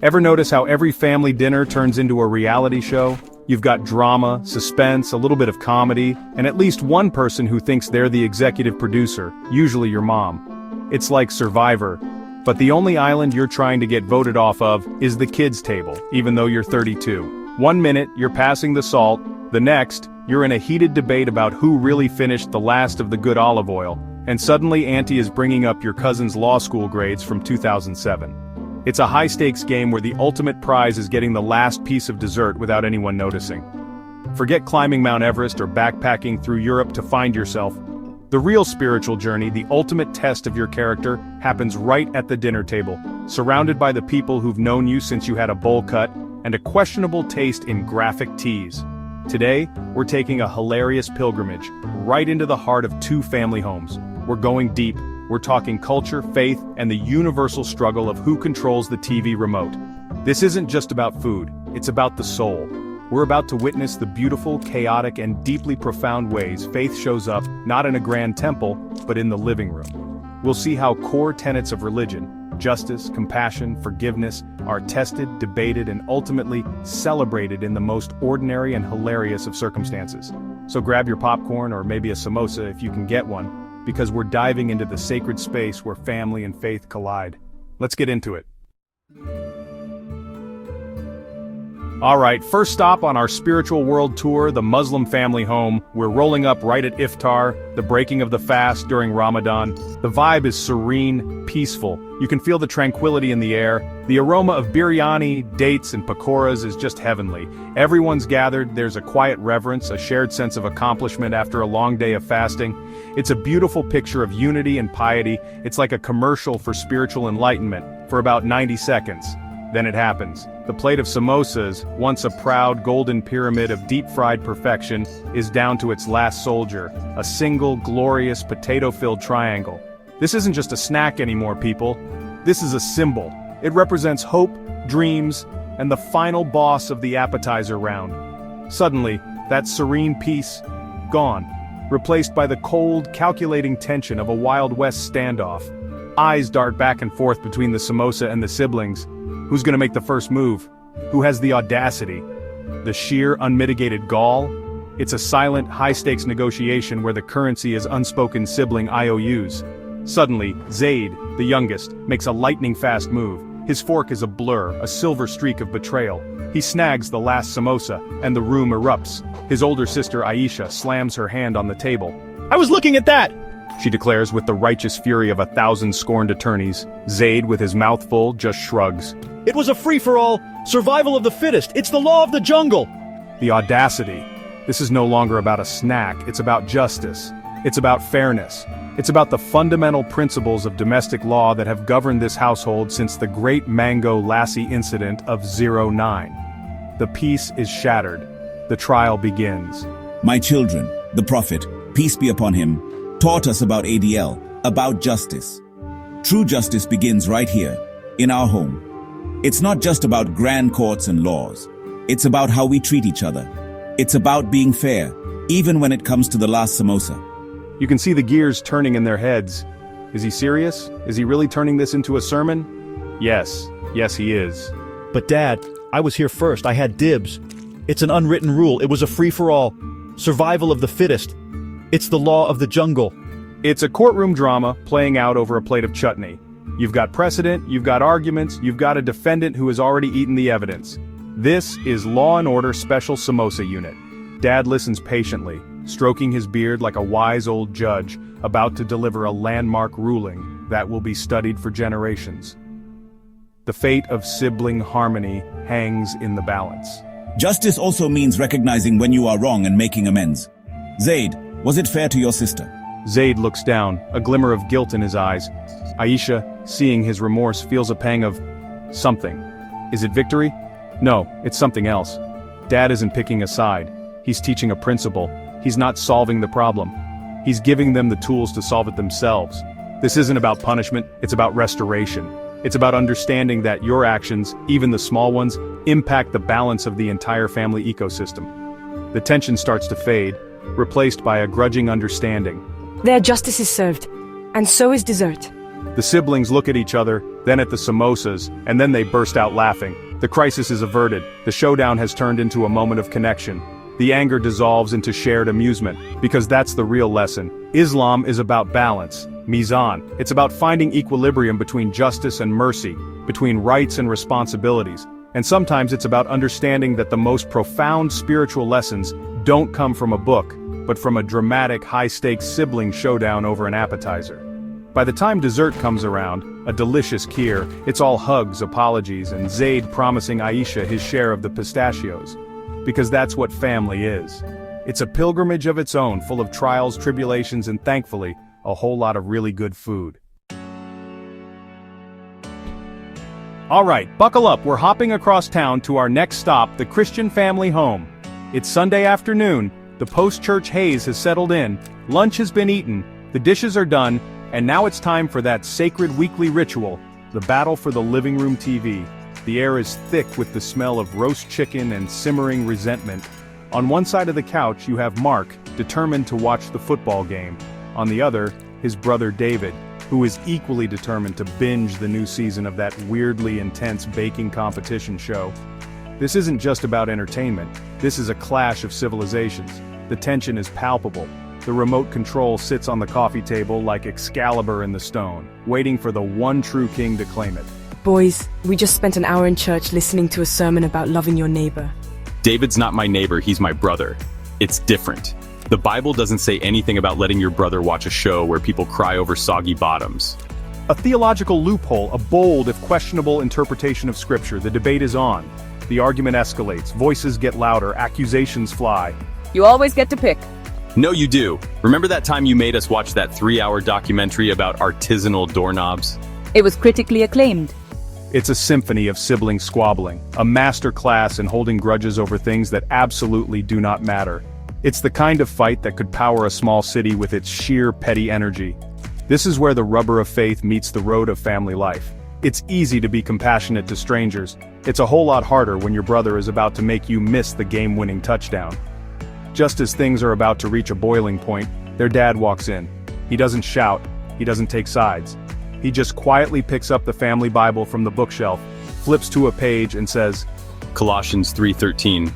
Ever notice how every family dinner turns into a reality show? You've got drama, suspense, a little bit of comedy, and at least one person who thinks they're the executive producer, usually your mom. It's like Survivor, but the only island you're trying to get voted off of is the kids' table, even though you're 32. 1 minute, you're passing the salt, the next, you're in a heated debate about who really finished the last of the good olive oil, and suddenly Auntie is bringing up your cousin's law school grades from 2007. It's a high-stakes game where the ultimate prize is getting the last piece of dessert without anyone noticing. Forget climbing Mount Everest or backpacking through Europe to find yourself. The real spiritual journey, the ultimate test of your character, happens right at the dinner table, surrounded by the people who've known you since you had a bowl cut, and a questionable taste in graphic tees. Today, we're taking a hilarious pilgrimage, right into the heart of two family homes. We're going deep. We're talking culture, faith, and the universal struggle of who controls the TV remote. This isn't just about food, it's about the soul. We're about to witness the beautiful, chaotic, and deeply profound ways faith shows up, not in a grand temple, but in the living room. We'll see how core tenets of religion, justice, compassion, forgiveness, are tested, debated, and ultimately celebrated in the most ordinary and hilarious of circumstances. So grab your popcorn or maybe a samosa if you can get one, because we're diving into the sacred space where family and faith collide. Let's get into it. Alright, first stop on our spiritual world tour, the Muslim family home. We're rolling up right at Iftar, the breaking of the fast during Ramadan. The vibe is serene, peaceful. You can feel the tranquility in the air. The aroma of biryani, dates, and pakoras is just heavenly. Everyone's gathered, there's a quiet reverence, a shared sense of accomplishment after a long day of fasting. It's a beautiful picture of unity and piety. It's like a commercial for spiritual enlightenment, for about 90 seconds. Then it happens. The plate of samosas, once a proud golden pyramid of deep-fried perfection, is down to its last soldier, a single, glorious, potato-filled triangle. This isn't just a snack anymore, people. This is a symbol. It represents hope, dreams, and the final boss of the appetizer round. Suddenly, that serene peace, gone, replaced by the cold, calculating tension of a Wild West standoff. Eyes dart back and forth between the samosa and the siblings. Who's gonna make the first move? Who has the audacity? The sheer, unmitigated gall? It's a silent, high-stakes negotiation where the currency is unspoken sibling IOUs. Suddenly, Zaid, the youngest, makes a lightning-fast move. His fork is a blur, a silver streak of betrayal. He snags the last samosa, and the room erupts. His older sister Aisha slams her hand on the table. "I was looking at that!" she declares with the righteous fury of 1,000 scorned attorneys. Zaid, with his mouth full, just shrugs. "It was a free-for-all, survival of the fittest, it's the law of the jungle!" The audacity. This is no longer about a snack, it's about justice. It's about fairness. It's about the fundamental principles of domestic law that have governed this household since the great Mango Lassie incident of '09. The peace is shattered. The trial begins. My children, the Prophet, peace be upon him, taught us about ADL, about justice. True justice begins right here, in our home. It's not just about grand courts and laws. It's about how we treat each other. It's about being fair, even when it comes to the last samosa. You can see the gears turning in their heads. Is he serious? Is he really turning this into a sermon? Yes. Yes, he is. "But Dad, I was here first, I had dibs. It's an unwritten rule, it was a free-for-all. Survival of the fittest. It's the law of the jungle." It's a courtroom drama playing out over a plate of chutney. You've got precedent, you've got arguments, you've got a defendant who has already eaten the evidence. This is Law & Order Special Samosa Unit. Dad listens patiently, stroking his beard like a wise old judge, about to deliver a landmark ruling that will be studied for generations. The fate of sibling harmony hangs in the balance. Justice also means recognizing when you are wrong and making amends. Zaid, was it fair to your sister? Zaid looks down, a glimmer of guilt in his eyes. Aisha, seeing his remorse, feels a pang of something. Is it victory? No, it's something else. Dad isn't picking a side. He's teaching a principle. He's not solving the problem. He's giving them the tools to solve it themselves. This isn't about punishment, it's about restoration. It's about understanding that your actions, even the small ones, impact the balance of the entire family ecosystem. The tension starts to fade, replaced by a grudging understanding. Their justice is served, and so is dessert. The siblings look at each other, then at the samosas, and then they burst out laughing. The crisis is averted. The showdown has turned into a moment of connection. The anger dissolves into shared amusement, because that's the real lesson. Islam is about balance, mizan. It's about finding equilibrium between justice and mercy, between rights and responsibilities. And sometimes it's about understanding that the most profound spiritual lessons don't come from a book, but from a dramatic, high-stakes sibling showdown over an appetizer. By the time dessert comes around, a delicious kheer, it's all hugs, apologies, and Zaid promising Aisha his share of the pistachios. Because that's what family is. It's a pilgrimage of its own, full of trials, tribulations, and thankfully, a whole lot of really good food. Alright, buckle up, we're hopping across town to our next stop, the Christian family home. It's Sunday afternoon, the post-church haze has settled in, lunch has been eaten, the dishes are done, and now it's time for that sacred weekly ritual, the battle for the living room TV. The air is thick with the smell of roast chicken and simmering resentment. On one side of the couch you have Mark, determined to watch the football game. On the other, his brother David, who is equally determined to binge the new season of that weirdly intense baking competition show. This isn't just about entertainment, this is a clash of civilizations. The tension is palpable. The remote control sits on the coffee table like Excalibur in the stone, waiting for the one true king to claim it. Boys, we just spent an hour in church listening to a sermon about loving your neighbor. David's not my neighbor, he's my brother. It's different. The Bible doesn't say anything about letting your brother watch a show where people cry over soggy bottoms. A theological loophole, a bold if questionable interpretation of scripture. The debate is on. The argument escalates, voices get louder, accusations fly. You always get to pick. No, you do. Remember that time you made us watch that 3-hour documentary about artisanal doorknobs? It was critically acclaimed. It's a symphony of sibling squabbling, a master class in holding grudges over things that absolutely do not matter. It's the kind of fight that could power a small city with its sheer petty energy. This is where the rubber of faith meets the road of family life. It's easy to be compassionate to strangers. It's a whole lot harder when your brother is about to make you miss the game-winning touchdown. Just as things are about to reach a boiling point, their dad walks in. He doesn't shout, he doesn't take sides. He just quietly picks up the family Bible from the bookshelf, flips to a page and says, Colossians 3:13.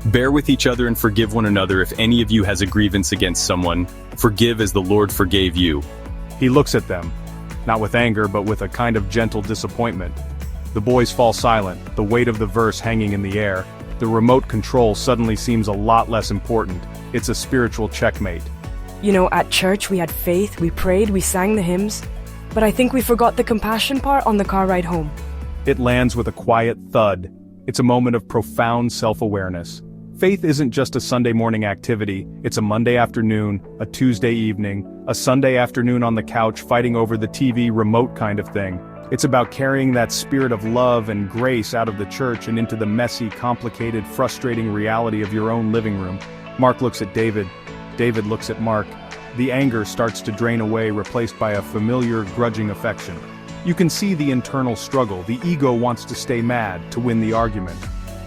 Bear with each other and forgive one another if any of you has a grievance against someone. Forgive as the Lord forgave you. He looks at them, not with anger but with a kind of gentle disappointment. The boys fall silent, the weight of the verse hanging in the air. The remote control suddenly seems a lot less important. It's a spiritual checkmate. You know, at church we had faith, we prayed, we sang the hymns, but I think we forgot the compassion part on the car ride home. It lands with a quiet thud. It's a moment of profound self-awareness. Faith isn't just a Sunday morning activity, it's a Monday afternoon, a Tuesday evening, a Sunday afternoon on the couch fighting over the TV remote kind of thing. It's about carrying that spirit of love and grace out of the church and into the messy, complicated, frustrating reality of your own living room. Mark looks at David. David looks at Mark. The anger starts to drain away, replaced by a familiar, grudging affection. You can see the internal struggle. The ego wants to stay mad, to win the argument.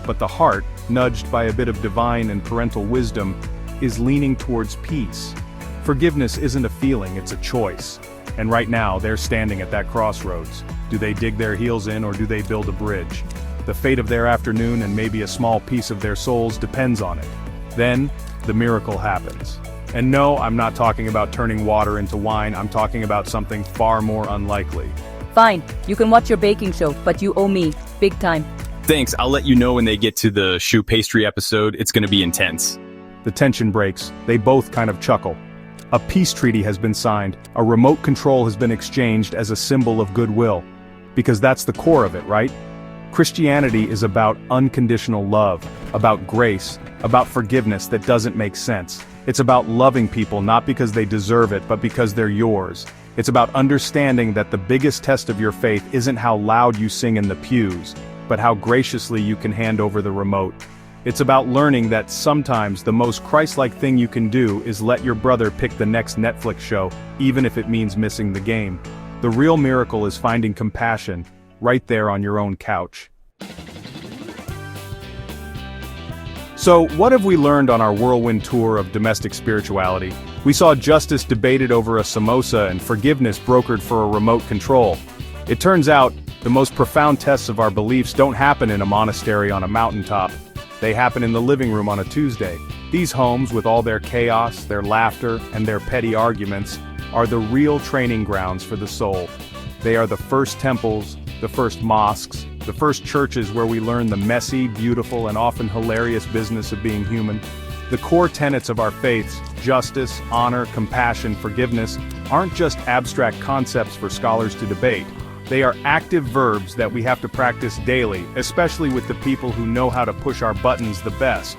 But the heart, nudged by a bit of divine and parental wisdom, is leaning towards peace. Forgiveness isn't a feeling, it's a choice. And right now, they're standing at that crossroads. Do they dig their heels in or do they build a bridge? The fate of their afternoon and maybe a small piece of their souls depends on it. Then, the miracle happens. And no, I'm not talking about turning water into wine, I'm talking about something far more unlikely. Fine, you can watch your baking show, but you owe me, big time. Thanks, I'll let you know when they get to the choux pastry episode. It's gonna be intense. The tension breaks, they both kind of chuckle. A peace treaty has been signed, a remote control has been exchanged as a symbol of goodwill. Because that's the core of it, right? Christianity is about unconditional love, about grace, about forgiveness that doesn't make sense. It's about loving people not because they deserve it, but because they're yours. It's about understanding that the biggest test of your faith isn't how loud you sing in the pews, but how graciously you can hand over the remote. It's about learning that sometimes the most Christ-like thing you can do is let your brother pick the next Netflix show, even if it means missing the game. The real miracle is finding compassion, right there on your own couch. So, what have we learned on our whirlwind tour of domestic spirituality? We saw justice debated over a samosa and forgiveness brokered for a remote control. It turns out, the most profound tests of our beliefs don't happen in a monastery on a mountaintop. They happen in the living room on a Tuesday. These homes, with all their chaos, their laughter, and their petty arguments, are the real training grounds for the soul. They are the first temples, the first mosques, the first churches where we learn the messy, beautiful, and often hilarious business of being human. The core tenets of our faiths, justice, honor, compassion, forgiveness, aren't just abstract concepts for scholars to debate. They are active verbs that we have to practice daily, especially with the people who know how to push our buttons the best.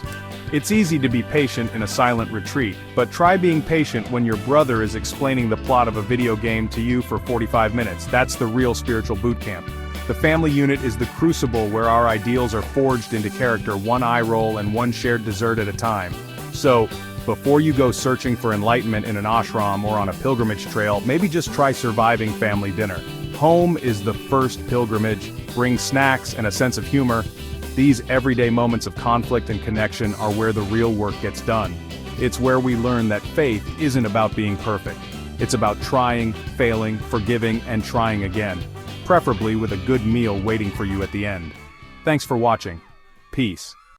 It's easy to be patient in a silent retreat, but try being patient when your brother is explaining the plot of a video game to you for 45 minutes. That's the real spiritual boot camp. The family unit is the crucible where our ideals are forged into character, one eye roll and one shared dessert at a time. So, before you go searching for enlightenment in an ashram or on a pilgrimage trail, maybe just try surviving family dinner. Home is the first pilgrimage. Bring snacks and a sense of humor. These everyday moments of conflict and connection are where the real work gets done. It's where we learn that faith isn't about being perfect. It's about trying, failing, forgiving, and trying again. Preferably with a good meal waiting for you at the end. Thanks for watching. Peace.